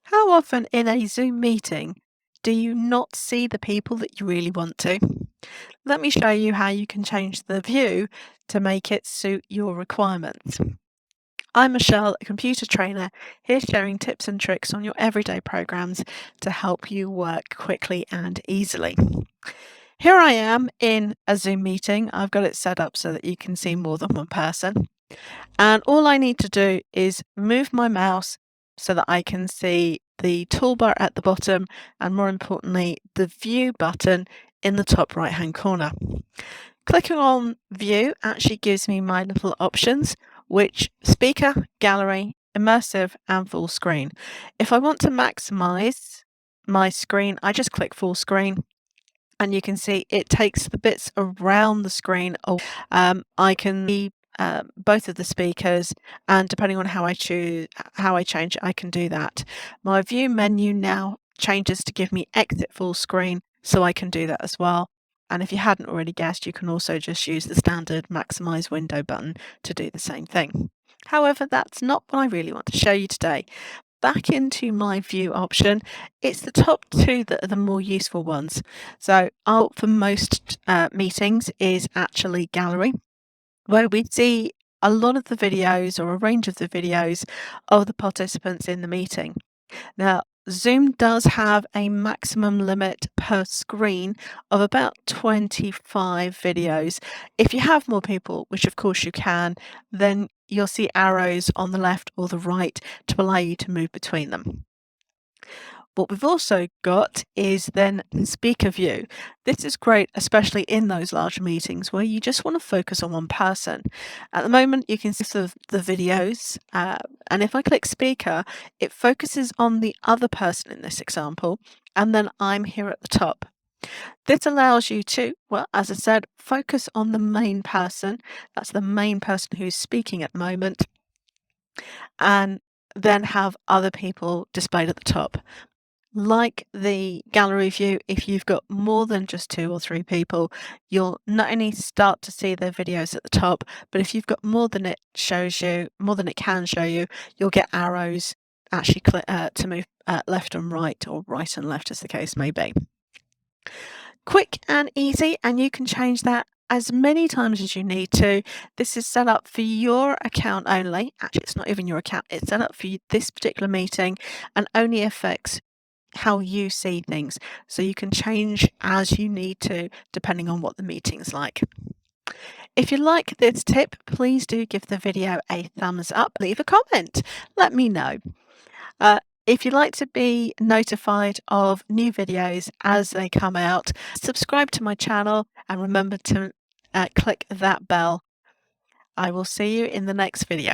How often in a Zoom meeting do you not see the people that you really want to? Let me show you how you can change the view to make it suit your requirements. I'm Michelle, a computer trainer, here sharing tips and tricks on your everyday programs to help you work quickly and easily. Here I am in a Zoom meeting. I've got it set up so that you can see more than one person. And all I need to do is move my mouse so that I can see the toolbar at the bottom and, more importantly, the view button in the top right hand corner. Clicking on view actually gives me my little options, which speaker, gallery, immersive and full screen. If I want to maximize my screen, I just click full screen and you can see it takes the bits around the screen. I can see both of the speakers, and depending on how I change it, I can do that. My view menu now changes to give me exit full screen, so I can do that as well. And if you hadn't already guessed, you can also just use the standard maximize window button to do the same thing. However, that's not what I really want to show you today. Back into my view option, it's the top two that are the more useful ones. So for most meetings is actually gallery, where we see a lot of the videos or a range of the videos of the participants in the meeting. Now, Zoom does have a maximum limit per screen of about 25 videos. If you have more people, which of course you can, then you'll see arrows on the left or the right to allow you to move between them. What we've also got is then speaker view. This is great, especially in those larger meetings where you just want to focus on one person. At the moment, you can see the videos, and if I click speaker, it focuses on the other person in this example, and then I'm here at the top. This allows you to, well, as I said, focus on the main person. That's the main person who's speaking at the moment, and then have other people displayed at the top. Like the gallery view, if you've got more than just 2 or 3 people, you'll not only start to see their videos at the top, but if you've got more than it can show you, you'll get arrows actually to move left and right, or right and left as the case may be. Quick and easy, and you can change that as many times as you need to. This is set up for your account only. Actually, it's not even your account. It's set up for this particular meeting and only affects how you see things. So you can change as you need to, depending on what the meeting's like. If you like this tip, please do give the video a thumbs up, leave a comment, let me know. If you'd like to be notified of new videos as they come out, subscribe to my channel and remember to click that bell. I will see you in the next video.